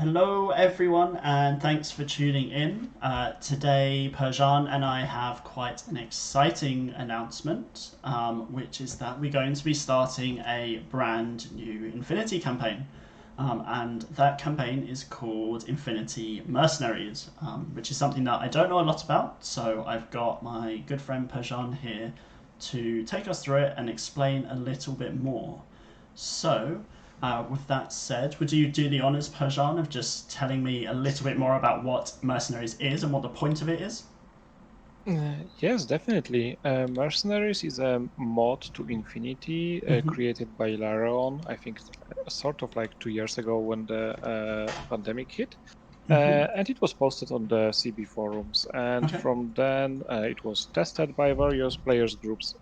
Hello, everyone, and thanks for tuning in. Today, Perzan and I have quite an exciting announcement, which is that we're going to be starting a brand new Infinity campaign. And that campaign is called Infinity Mercenaries, which is something that I don't know a lot about. So I've got my good friend Perzan here to take us through it and explain a little bit more. So, with that said, would you do the honours, Perjan, of just telling me a little bit more about what Mercenaries is and what the point of it is? Yes, definitely. Mercenaries is a mod to Infinity created by Larion, I think sort of like 2 years ago when the pandemic hit. And it was posted on the CB forums. And Okay. from then it was tested by various players groups.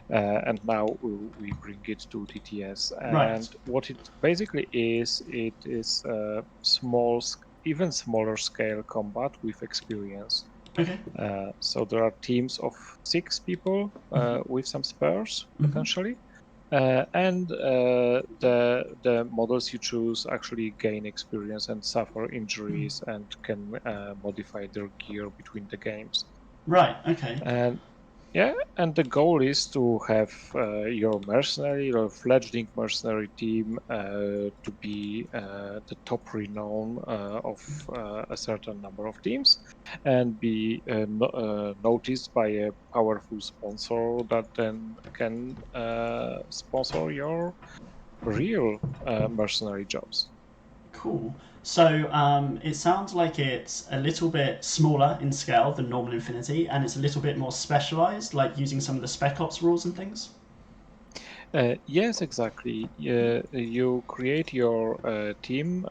And now we bring it to TTS. Right. And what it basically is, it is even smaller scale combat with experience. Okay. So there are teams of 6 people with some spares Mm-hmm. potentially, and the models you choose actually gain experience and suffer injuries and can modify their gear between the games. Right. Okay. And yeah, and the goal is to have your fledgling mercenary team to be the top renown of a certain number of teams and be noticed by a powerful sponsor that then can sponsor your real mercenary jobs. Cool. So it sounds like it's a little bit smaller in scale than normal Infinity, and it's a little bit more specialized, like using some of the Spec Ops rules and things. Yes, exactly. You create your team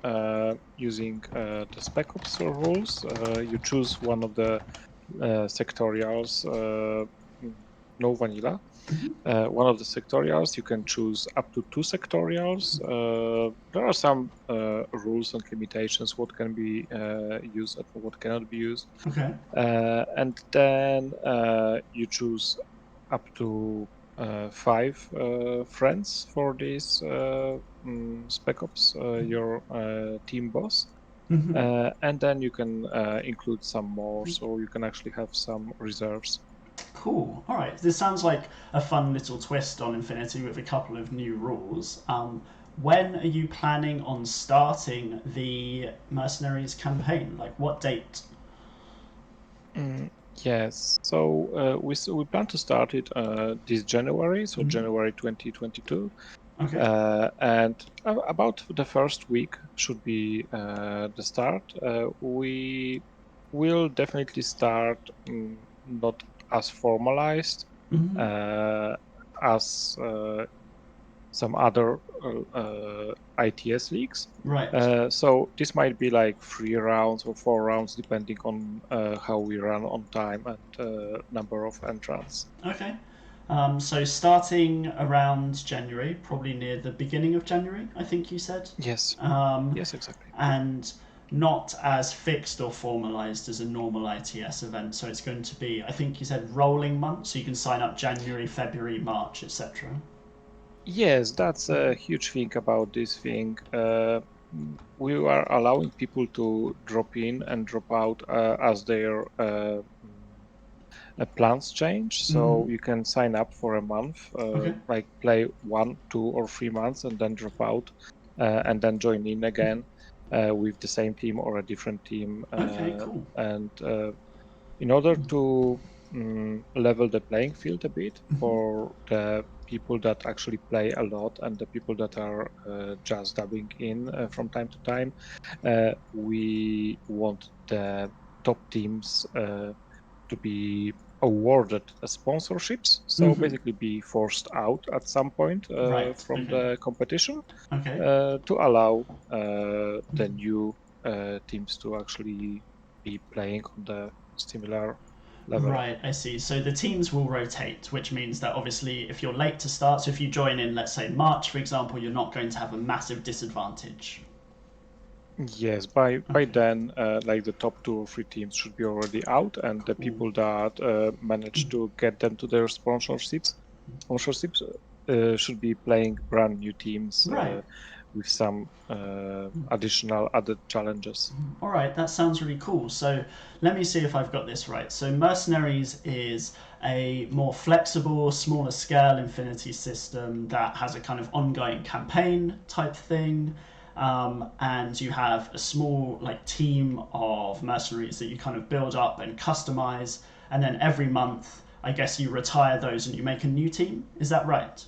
using the Spec Ops rules. You choose one of the sectorials, mm, no vanilla. One of the sectorials, you can choose up to 2 sectorials. There are some rules and limitations, what can be used and what cannot be used. Okay. And then you choose up to 5 friends for this Spec Ops, your team boss. And then you can include some more, so you can actually have some reserves. Cool. All right. This sounds like a fun little twist on Infinity with a couple of new rules. When are you planning on starting the Mercenaries campaign? Like, what date? Mm, yes, so we plan to start it this January, so January 2022. Okay. And about the first week should be the start. We will definitely start not as formalized uh, as some other ITS leagues. Right. So this might be like 3 rounds or 4 rounds, depending on how we run on time and number of entrants. Okay. So starting around January, probably near the beginning of January, I think you said. Yes, Um, yes, exactly. and not as fixed or formalized as a normal ITS event. So it's going to be, I think you said rolling months, so you can sign up January, February, March, etc. Yes, that's a huge thing about this thing. We are allowing people to drop in and drop out as their plans change. So you can sign up for a month, Okay. like play 1, 2, or 3 months, and then drop out, and then join in again with the same team or a different team. Okay. Cool. And in order to level the playing field a bit for the people that actually play a lot and the people that are just dabbing in from time to time, we want the top teams to be awarded sponsorships. So basically, be forced out at some point Right. from Okay. the competition Okay. to allow the new teams to actually be playing on the similar level. Right, I see. So the teams will rotate, which means that obviously if you're late to start, so if you join in, let's say March, for example, you're not going to have a massive disadvantage. Yes, by Okay, then, like the top 2 or 3 teams should be already out, and the cool. people that manage to get them to their sponsorships should be playing brand new teams Right. with some additional added challenges. All right, that sounds really cool. So let me see if I've got this right. So Mercenaries is a more flexible, smaller scale Infinity system that has a kind of ongoing campaign type thing. And you have a small like team of mercenaries that you kind of build up and customize, and then every month, I guess you retire those and you make a new team. Is that right?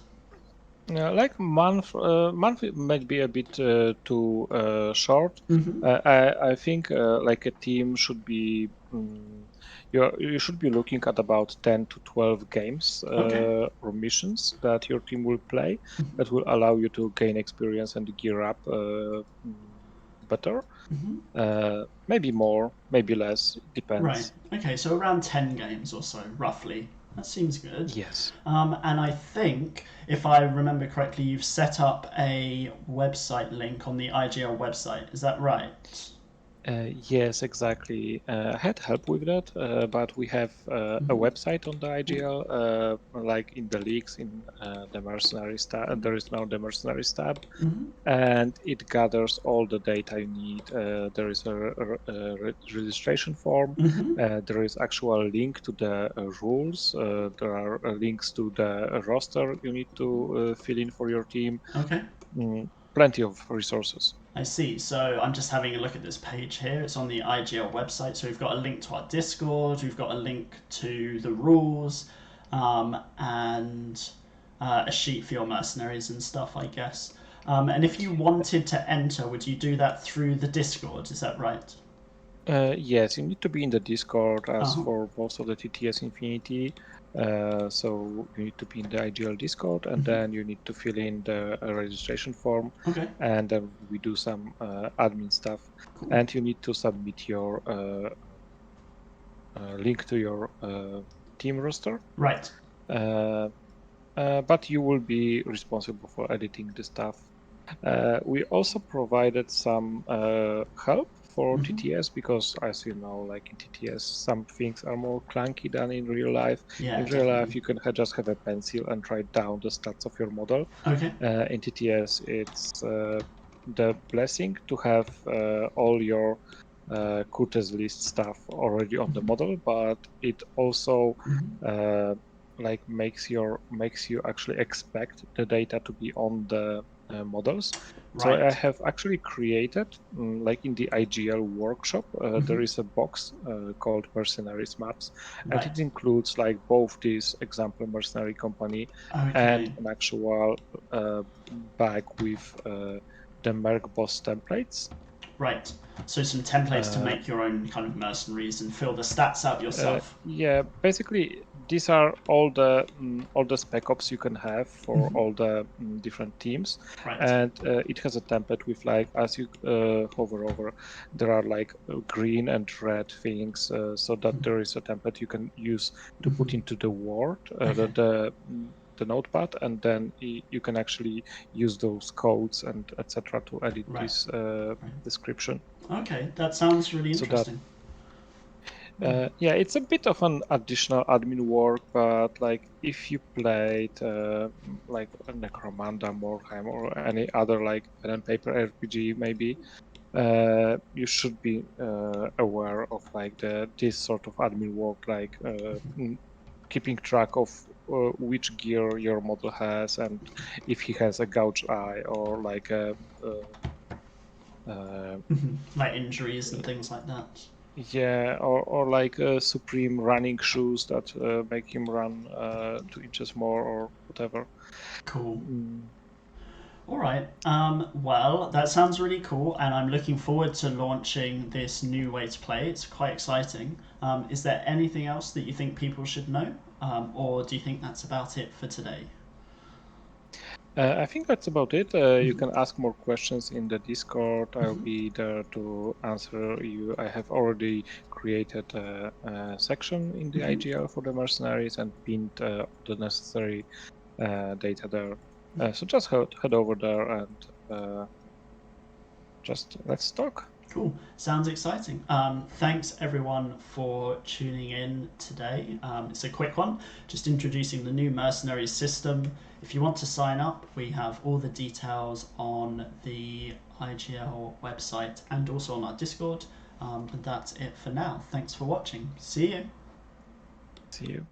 Like month might be a bit too short. Mm-hmm. I think like a team should be you should be looking at about 10 to 12 games Okay. or missions that your team will play that will allow you to gain experience and gear up better. Maybe more, maybe less, Right. depends. Okay, so around 10 games or so, roughly. That seems good. Yes. And I think, if I remember correctly, you've set up a website link on the IGL website. Is that right? Yes, exactly. I had help with that, but we have a website on the IGL, like in the leaks in the Mercenaries tab. There is now the Mercenaries tab, and it gathers all the data you need. There is a registration form. There is actual link to the rules. There are links to the roster you need to fill in for your team. Okay. Plenty of resources. I see. So I'm just having a look at this page here. It's on the IGL website. So we've got a link to our Discord, we've got a link to the rules, and a sheet for your mercenaries and stuff, I guess. And if you wanted to enter, would you do that through the Discord? Is that right? Yes, you need to be in the Discord as Uh-huh. for most of the TTS Infinity. So you need to be in the IGL Discord, and then you need to fill in the registration form, Okay. and then we do some admin stuff. Cool. And you need to submit your link to your team roster. Right. But you will be responsible for editing the stuff. We also provided some help for TTS because, as you know, like in TTS, some things are more clunky than in real life. Yeah, In real life, definitely. you can just have a pencil and write down the stats of your model. Okay. In TTS, it's the blessing to have all your Curtis list stuff already on the model, but it also like makes you actually expect the data to be on the models. So I Right. have actually created, like in the IGL workshop, there is a box called Mercenaries Maps, and it Right. includes like both this example mercenary company and Okay. an actual bag with the Merc boss templates. Right. So some templates to Uh, make your own kind of mercenaries and fill the stats out yourself. yeah, basically these are all the spec ops you can have for all the different teams, Right. and it has a template with like as you hover over, there are like green and red things, so that there is a template you can use to put into the Word, Okay. the notepad, and then you can actually use those codes and etc. to edit Right. this description. Okay. That sounds really So that interesting. yeah, it's a bit of an additional admin work, but like if you played like Necromunda, Morheim, or any other like pen and paper RPG, maybe you should be aware of like this sort of admin work, like keeping track of which gear your model has, and if he has a gouged eye or like a uh, Like injuries and things like that. yeah, or like Supreme running shoes that make him run 2 inches more or whatever. Cool. Mm. All right. Well, that sounds really cool, and I'm looking forward to launching this new way to play. It's quite exciting. Is there anything else that you think people should know, or do you think that's about it for today? I think that's about it. You can ask more questions in the Discord. I'll be there to answer you. I have already created a section in the IGL for the mercenaries and pinned the necessary data there. So just head over there and just let's talk. Cool. Sounds exciting. Thanks everyone for tuning in today. It's a quick one, just introducing the new Mercenaries system. If you want to sign up, we have all the details on the IGL website and also on our Discord. But that's it for now. Thanks for watching. See you. See you.